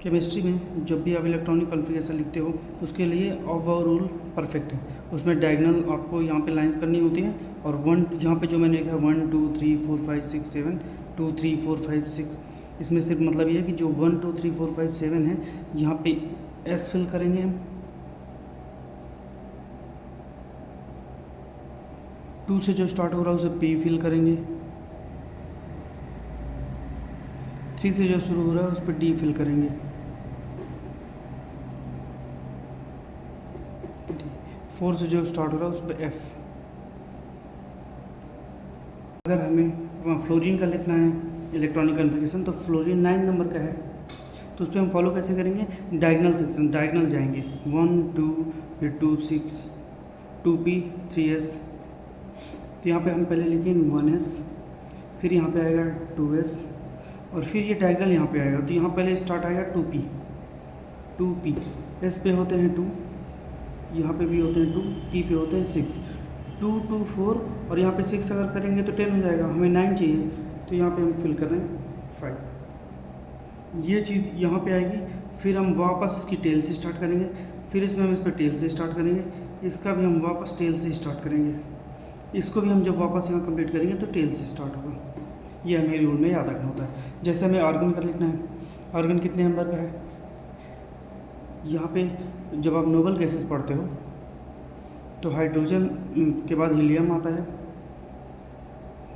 Chemistry में जब भी आप इलेक्ट्रॉनिक कॉन्फ़िगरेशन लिखते हो उसके लिए ऑफ वाव रूल परफेक्ट है। उसमें डायगोनल आपको यहाँ पे लाइंस करनी होती है और वन यहाँ पे जो मैंने लिखा है 1 2 3 4 5 6 7 2 3 4 5 6, इसमें सिर्फ मतलब ये है कि जो 1 2 3 4 5 7 है यहाँ पे एस फिल करेंगे हम, 2 से जो स्टार्ट हो रहा है उसे पी फिल करेंगे, 3 से जो शुरू हो रहा है उस पर डी फिल करेंगे, 4 से जो स्टार्ट हो रहा है उस पर एफ। अगर हमें फ्लोरीन का लिखना है इलेक्ट्रॉनिक कॉन्फ़िगरेशन तो फ्लोरीन 9 नंबर का है, तो उस पर हम फॉलो कैसे करेंगे? डायगोनल सेक्शन, डायगोनल जाएंगे 1 2 फिर 2 6 2p 3s। तो यहाँ पे हम पहले लिखेंगे 1s, फिर यहाँ पे आएगा 2s और फिर ये डायगोनल यहाँ पे आएगा, तो यहाँ पहले स्टार्ट आएगा 2p, s पे होते हैं 2, यहाँ पे भी होते हैं 2, p पे होते हैं 6, 2 2 4 और यहाँ पे 6 अगर करेंगे तो 10 हो जाएगा, हमें 9 चाहिए तो यहाँ पे हम फिल कर रहे हैं 5। ये चीज़ यहाँ पे आएगी, फिर हम वापस इसकी टेल से स्टार्ट करेंगे, फिर इसमें हम इस पर टेल से स्टार्ट करेंगे, इसका भी हम वापस टेल से स्टार्ट करेंगे, इसको भी हम जब वापस यहाँ कंप्लीट करेंगे तो टेल से स्टार्ट होगा। ये हमें रूल में याद रखना होता है। जैसे हमें आर्गन का लिखना है, आर्गन कितने नंबर का है? यहाँ पे जब आप नोबल गैसेस पढ़ते हो तो हाइड्रोजन के बाद हीलियम आता है,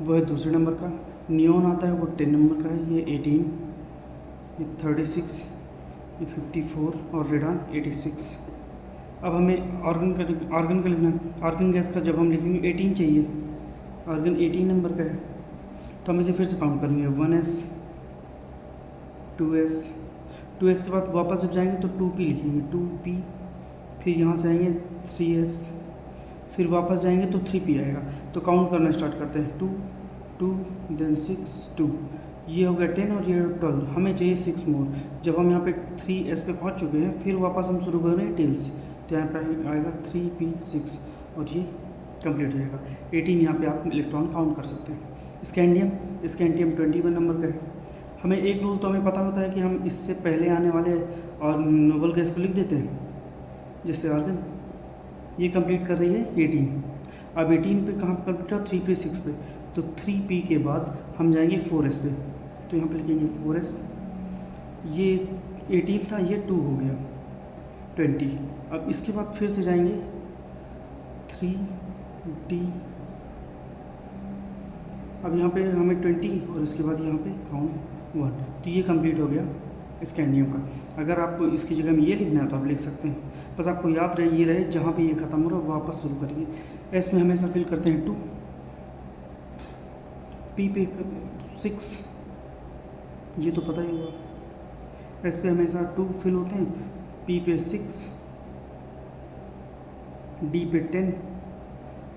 वह है दूसरे नंबर का, नियोन आता है वो 10 नंबर का है, ये 18, ये 36, ये 54 और रेडान 86। अब हमें आर्गन का लिखना है। आर्गन गैस का जब हम लिखेंगे 18 चाहिए, आर्गन 18 नंबर का है, तो हम इसे फिर से काउंट करेंगे 1s 2s के बाद वापस जब जाएंगे तो 2p लिखेंगे 2p, फिर यहाँ से आएंगे 3s, फिर वापस जाएंगे तो 3p आएगा। तो काउंट करना स्टार्ट करते हैं 2 2 देन 6 2, ये हो गया 10 और ये 12, हमें चाहिए 6 मोर। जब हम यहाँ पे 3s पे पहुँच चुके हैं फिर वापस हम शुरू कर रहे हैं टेल से, तो यहाँ पे आएगा 3p6 और ये कंप्लीट हो जाएगा 18। यहाँ पे आप इलेक्ट्रॉन काउंट कर सकते हैं। स्कैंडियम 21 नंबर का है। हमें एक रूल तो हमें पता होता है कि हम इससे पहले आने वाले और नोबल गैस को लिख देते हैं, जैसे आर्गन ये कंप्लीट कर रही है 18। अब 18 पे कहाँ पर कंप्लीट हो? 3p 6 पे, तो 3p के बाद हम जाएंगे 4s पे, तो यहाँ पे लिखेंगे 4s, ये 18 था ये 2 हो गया 20। अब इसके बाद फिर से जाएंगे 3d, अब यहाँ पे हमें 20 और इसके बाद यहाँ पे काउंट 1, तो ये कंप्लीट हो गया स्कैंडियम का। अगर आपको इसकी जगह में ये लिखना है तो आप लिख सकते हैं, बस आपको याद रहे ये रहे जहाँ पे ये ख़त्म हो रहा है वापस शुरू करिए। एस में हमेशा फिल करते हैं 2, पी पे 6, ये तो पता ही होगा, एस पे हमेशा 2 फिल होते हैं, पी पे 6, डी पे 10,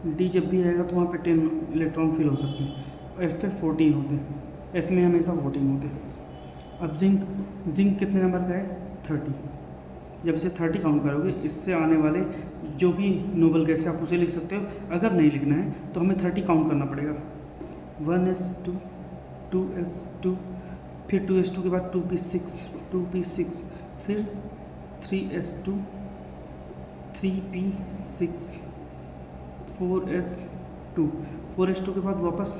डी जब भी आएगा तो वहाँ पे 10 इलेक्ट्रॉन फिल हो सकते हैं, एफ पे 14 होते हैं, एफ में हमेशा 14 होते हैं। अब जिंक कितने नंबर का है? 30। जब इसे 30 काउंट करोगे इससे आने वाले जो भी नोबल गैस है आप उसे लिख सकते हो। अगर नहीं लिखना है तो हमें 30 काउंट करना पड़ेगा, 1s2 2s2, फिर 2s2 के बाद 2p6 फिर 3s2 3p6 4s2 के बाद वापस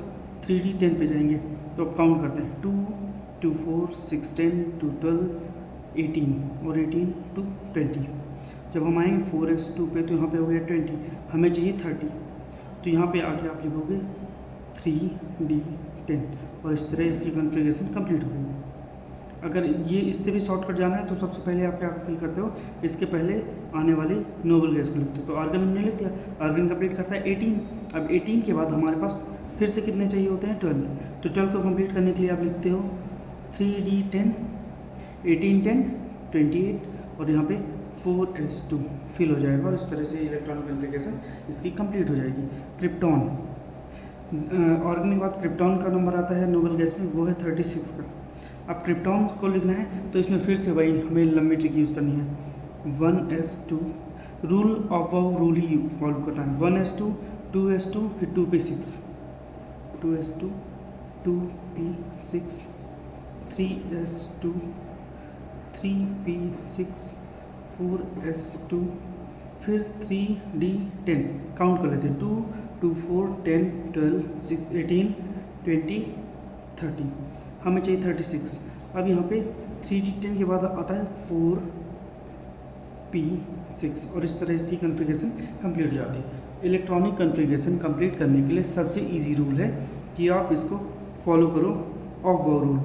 3d10 पे जाएंगे, तो अब काउंट करते हैं 2 2 4 6 10 2 12 18 और 18 2 20। जब हम आएंगे 4s2 पे तो यहाँ पे हो गया 20, हमें चाहिए 30, तो यहाँ पे आके आप लिखोगे 3d10 और इस तरह इसकी कॉन्फ़िगरेशन कंप्लीट हो गई। अगर ये इससे भी शॉर्टकट जाना है तो सबसे पहले आप क्या फिल करते हो? इसके पहले आने वाली नोबल गैस को लिखते हो। तो आर्गन हमने लिख दिया, आर्गन कंप्लीट करता है 18। अब 18 के बाद हमारे पास फिर से कितने चाहिए होते हैं? 12। तो 12 को कंप्लीट करने के लिए आप लिखते हो 3d10 18 10 28 और यहाँ पे 4s2 फिल हो जाएगा और इस तरह से इलेक्ट्रॉनिक कॉन्फ़िगरेशन इसकी कंप्लीट हो जाएगी। क्रिप्टॉन, ऑर्गन के बाद क्रिप्टॉन का नंबर आता है नोबल गैस में, वो है 36 का। अब क्रिप्टॉन को लिखना है तो इसमें फिर से वही हमें लंबी ट्रिक यूज़ करनी है। 1s2 rule of wow rule he follow करना है। 1s2 2s2 फिर 2p6 2s2 2p6 3s2 3p6 4s2 फिर 3d10 काउंट कर लेते हैं 2 2 4 10 12 6 18 20 30 हमें चाहिए 36। अब यहाँ पे 3d10 के बाद आता है 4p6 और इस तरह इसकी कॉन्फ़िगरेशन कंप्लीट हो जाती है। इलेक्ट्रॉनिक कॉन्फ़िगरेशन कंप्लीट करने के लिए सबसे इजी रूल है कि आप इसको फॉलो करो, ऑफ बाउ रूल।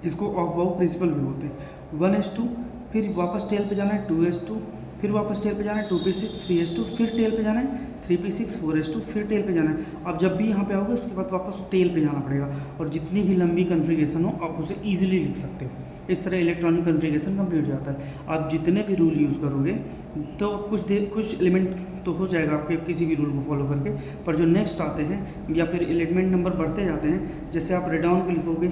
इसको ऑफ बाउ प्रिंसिपल भी बोलते हैं। 1s2 फिर वापस टेल पे जाना है 2s2 फिर वापस टेल पे जाना है 2p6 3s2 फिर टेल पे जाना है 3p6 4s2 फिर टेल पे जाना है। अब जब भी यहाँ पे आओगे उसके बाद वापस टेल पे जाना पड़ेगा और जितनी भी लंबी कॉन्फ़िगरेशन हो आप उसे ईजिली लिख सकते हो। इस तरह इलेक्ट्रॉनिक कॉन्फ़िगरेशन कंप्लीट हो जाता है। आप जितने भी रूल यूज़ करोगे तो कुछ एलिमेंट तो हो जाएगा आपके किसी भी रूल को फॉलो करके, पर जो नेक्स्ट आते हैं या फिर एलिमेंट नंबर बढ़ते जाते हैं, जैसे आप रेडाउन पे लिखोगे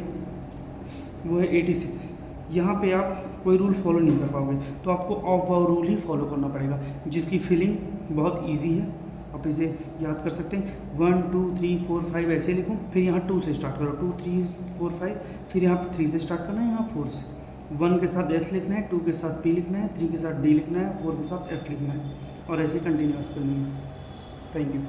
वो है 86, यहाँ पे आप कोई रूल फॉलो नहीं कर पाओगे तो आपको ऑफ बाउ रूल ही फॉलो करना पड़ेगा, जिसकी फीलिंग बहुत इजी है। आप इसे याद कर सकते हैं 1 2 3 4 5 ऐसे लिखूँ, फिर यहाँ 2 से स्टार्ट करो 2 3 4 5, फिर यहाँ पे 3 से स्टार्ट करना है, यहाँ 4 से। 1 के साथ S लिखना है, 2 के साथ P लिखना है, 3 के साथ D लिखना है, 4 के साथ F लिखना है और ऐसे कंटिन्यूस करनी है। Thank you.